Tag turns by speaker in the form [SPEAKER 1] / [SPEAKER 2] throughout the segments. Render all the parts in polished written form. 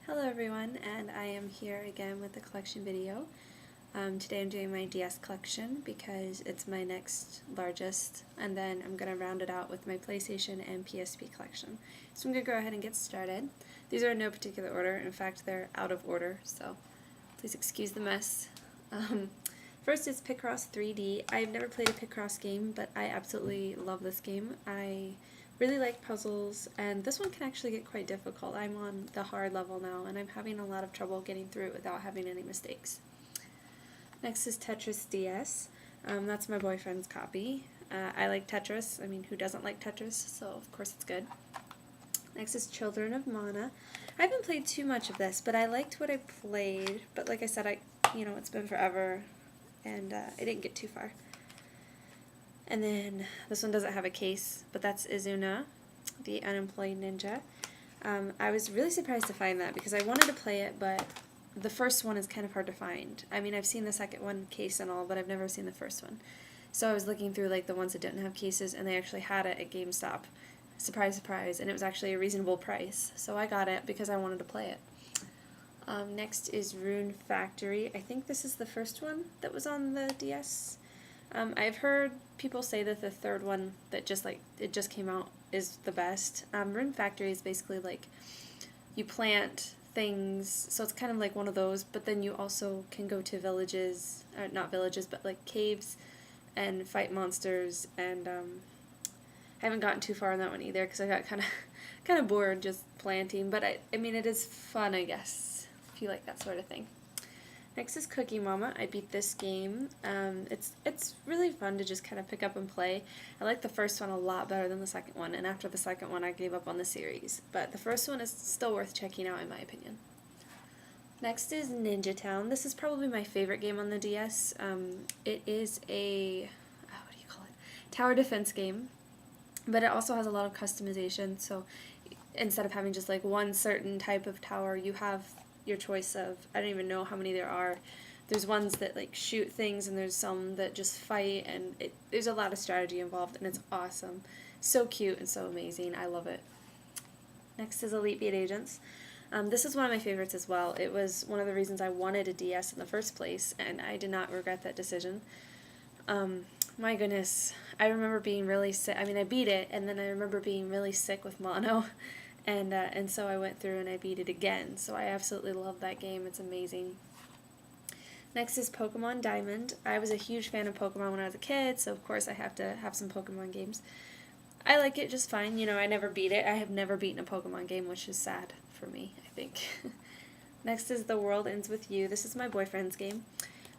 [SPEAKER 1] Hello everyone, and I am here again with the collection video. Today I'm doing my DS collection because it's my next largest, and then I'm going to round it out with my PlayStation and PSP collection. So I'm going to go ahead and get started. These are in no particular order, in fact they're out of order, so please excuse the mess. First is Picross 3D. I've never played a Picross game, but I absolutely love this game. I really like puzzles, and this one can actually get quite difficult. I'm on the hard level now, and I'm having a lot of trouble getting through it without having any mistakes. Next is Tetris DS. That's my boyfriend's copy. I like Tetris. I mean, who doesn't like Tetris? So of course it's good. Next is Children of Mana. I haven't played too much of this, but I liked what I played. But like I said, it's been forever, and I didn't get too far. And then this one doesn't have a case, but that's Izuna, the Unemployed Ninja. I was really surprised to find that because I wanted to play it, but the first one is kind of hard to find. I mean, I've seen the second one case and all, but I've never seen the first one. So I was looking through like the ones that didn't have cases, and they actually had it at GameStop. Surprise, surprise, and it was actually a reasonable price. So I got it because I wanted to play it. Next is Rune Factory. I think this is the first one that was on the DS. I've heard people say that the third one that it just came out is the best. Rune Factory is basically like you plant things, so it's kind of like one of those, but then you also can go to villages, or not villages, but like caves and fight monsters, and I haven't gotten too far on that one either because I got kind of bored just planting, but I mean it is fun, I guess, if you like that sort of thing. Next is Cookie Mama. I beat this game. It's really fun to just kind of pick up and play. I like the first one a lot better than the second one, and after the second one I gave up on the series. But the first one is still worth checking out in my opinion. Next is Ninja Town. This is probably my favorite game on the DS. It is a, what do you call it? Tower defense game, but it also has a lot of customization, so instead of having just like one certain type of tower, you have your choice of, I don't even know how many there are. There's ones that like shoot things, and there's some that just fight, and there's a lot of strategy involved, and it's awesome. So cute and so amazing. I love it. Next is Elite Beat Agents. This is one of my favorites as well. It was one of the reasons I wanted a DS in the first place, and I did not regret that decision. My goodness, I remember being really sick. I mean, I beat it, and then I remember being really sick with mono. And so I went through and I beat it again. So I absolutely love that game. It's amazing. Next is Pokemon Diamond. I was a huge fan of Pokemon when I was a kid, so of course I have to have some Pokemon games. I like it just fine. You know, I never beat it. I have never beaten a Pokemon game, which is sad for me, I think. Next is The World Ends With You. This is my boyfriend's game.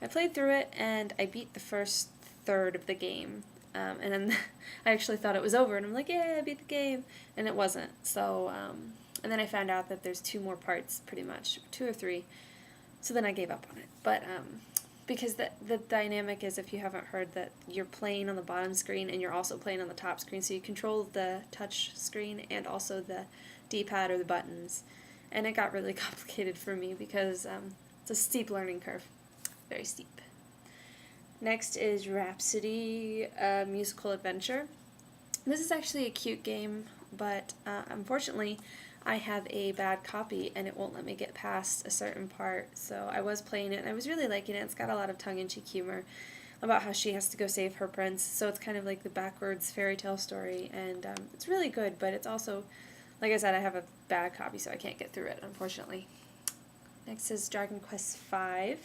[SPEAKER 1] I played through it, and I beat the first third of the game. And then I actually thought it was over, and I'm like, yeah, I beat the game, and it wasn't. So, and then I found out that there's 2 more parts, pretty much, 2 or 3. So then I gave up on it. But because the dynamic is, if you haven't heard, that you're playing on the bottom screen and you're also playing on the top screen, so you control the touch screen and also the D-pad or the buttons. And it got really complicated for me because it's a steep learning curve, very steep. Next is Rhapsody, Musical Adventure. This is actually a cute game, but unfortunately I have a bad copy and it won't let me get past a certain part. So I was playing it and I was really liking it. It's got a lot of tongue-in-cheek humor about how she has to go save her prince. So it's kind of like the backwards fairy tale story, and it's really good, but it's also, like I said, I have a bad copy, so I can't get through it, unfortunately. Next is Dragon Quest V.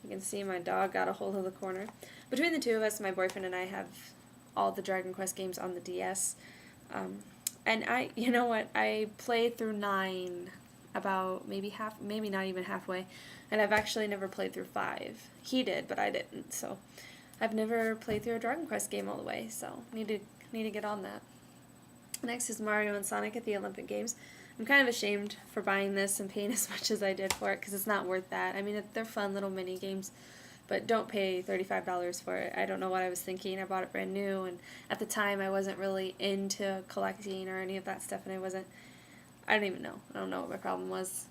[SPEAKER 1] You can see my dog got a hold of the corner. Between the two of us, my boyfriend and I have all the Dragon Quest games on the DS. And you know what, I played through 9 about maybe not even halfway, and I've actually never played through 5. He did, but I didn't, so I've never played through a Dragon Quest game all the way, so need to get on that. Next is Mario and Sonic at the Olympic Games. I'm kind of ashamed for buying this and paying as much as I did for it because it's not worth that. I mean, they're fun little mini games, but don't pay $35 for it. I don't know what I was thinking. I bought it brand new, and at the time I wasn't really into collecting or any of that stuff, and I don't even know. I don't know what my problem was.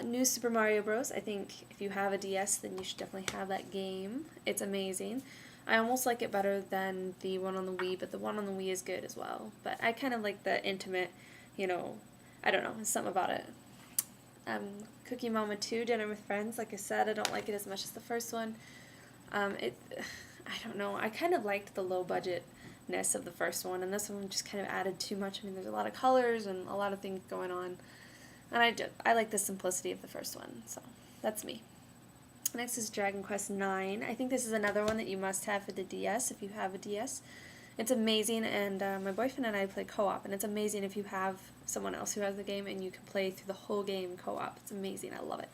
[SPEAKER 1] New Super Mario Bros. I think if you have a DS, then you should definitely have that game. It's amazing. I almost like it better than the one on the Wii, but the one on the Wii is good as well. But I kind of like the intimate, I don't know, there's something about it. Cookie Mama 2, Dinner with Friends. Like I said, I don't like it as much as the first one. I don't know, I kind of liked the low budgetness of the first one, and this one just kind of added too much. I mean, there's a lot of colors and a lot of things going on, and I like the simplicity of the first one, so that's me. Next is Dragon Quest IX. I think this is another one that you must have for the DS if you have a DS. It's amazing, and my boyfriend and I play co-op, and it's amazing if you have someone else who has the game and you can play through the whole game co-op. It's amazing. I love it.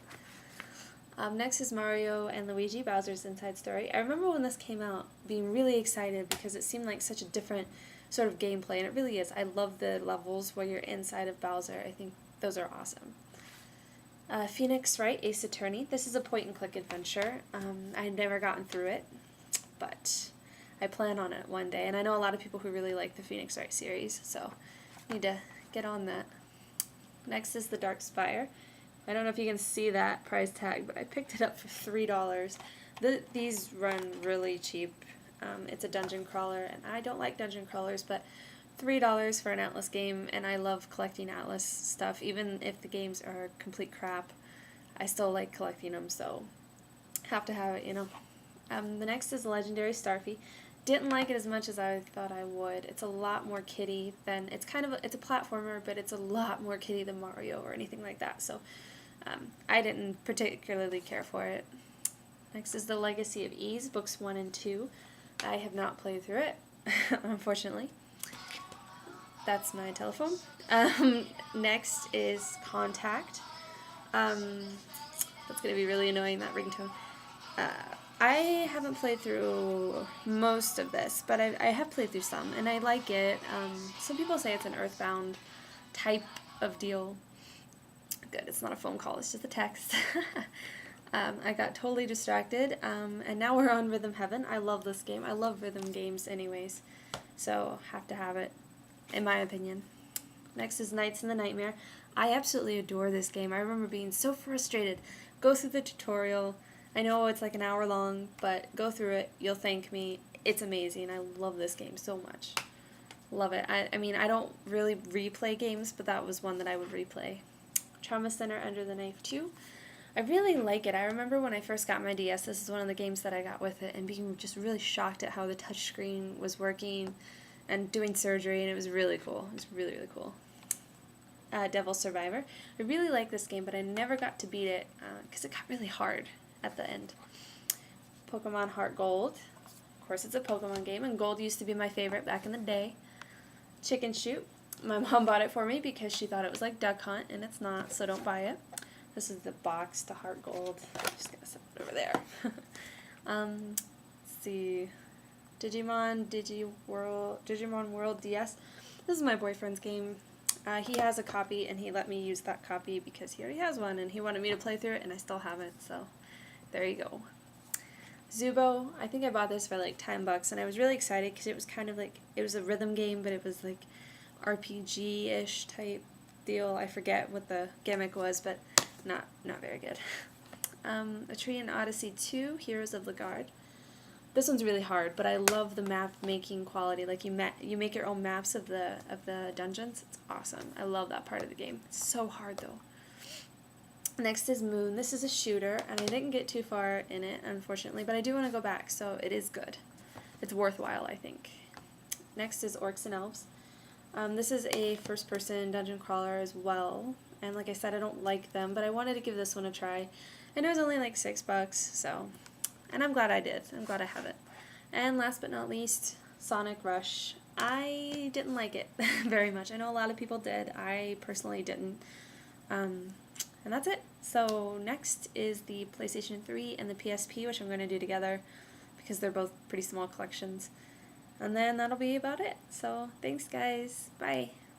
[SPEAKER 1] Next is Mario and Luigi, Bowser's Inside Story. I remember when this came out being really excited because it seemed like such a different sort of gameplay, and it really is. I love the levels where you're inside of Bowser. I think those are awesome. Phoenix Wright, Ace Attorney. This is a point-and-click adventure. I've never gotten through it, but I plan on it one day, and I know a lot of people who really like the Phoenix Wright series, so I need to get on that. Next is The Dark Spire. I don't know if you can see that price tag, but I picked it up for $3. These run really cheap. It's a dungeon crawler, and I don't like dungeon crawlers, but $3 for an Atlas game, and I love collecting Atlas stuff. Even if the games are complete crap, I still like collecting them, so have to have it, you know. The next is Legendary Starfy. Didn't like it as much as I thought I would. It's a lot more kiddie than, it's a platformer, but it's a lot more kiddie than Mario or anything like that, so I didn't particularly care for it. Next is The Legacy of Ys, books 1 and 2. I have not played through it, unfortunately. That's my telephone. Next is Contact. That's going to be really annoying, that ringtone. I haven't played through most of this, but I have played through some, and I like it. Some people say it's an Earthbound type of deal. Good, it's not a phone call, it's just a text. I got totally distracted, and now we're on Rhythm Heaven. I love this game. I love rhythm games anyways, so have to have it, in my opinion. Next is Nights in the Nightmare. I absolutely adore this game. I remember being so frustrated. Go through the tutorial. I know it's like an hour long, but go through it. You'll thank me. It's amazing. I love this game so much. Love it. I mean, I don't really replay games, but that was one that I would replay. Trauma Center Under the Knife 2. I really like it. I remember when I first got my DS, this is one of the games that I got with it, and being just really shocked at how the touchscreen was working and doing surgery, and it was really cool. It was really, really cool. Devil Survivor. I really like this game, but I never got to beat it because it got really hard at the end. Pokemon Heart Gold. Of course, it's a Pokemon game, and Gold used to be my favorite back in the day. Chicken Shoot. My mom bought it for me because she thought it was like Duck Hunt, and it's not, so don't buy it. This is the box to Heart Gold. I'm just going to set it over there. Let's see. Digimon World DS. This is my boyfriend's game. He has a copy, and he let me use that copy because he already has one, and he wanted me to play through it, and I still have it, so there you go. Zubo, I think I bought this for like $10, and I was really excited because it was kind of like, it was a rhythm game, but it was like RPG-ish type deal. I forget what the gimmick was, but not very good. Etrian Odyssey 2, Heroes of Lagard. This one's really hard, but I love the map making quality. Like you make your own maps of the dungeons. It's awesome. I love that part of the game. It's so hard though. Next is Moon. This is a shooter, and I didn't get too far in it, unfortunately, but I do want to go back, so it is good. It's worthwhile, I think. Next is Orcs and Elves. This is a first-person dungeon crawler as well, and like I said, I don't like them, but I wanted to give this one a try, and it was only like $6, so, and I'm glad I did. I'm glad I have it. And last but not least, Sonic Rush. I didn't like it very much. I know a lot of people did. I personally didn't. And that's it. So next is the PlayStation 3 and the PSP, which I'm going to do together because they're both pretty small collections. And then that'll be about it. So thanks guys. Bye.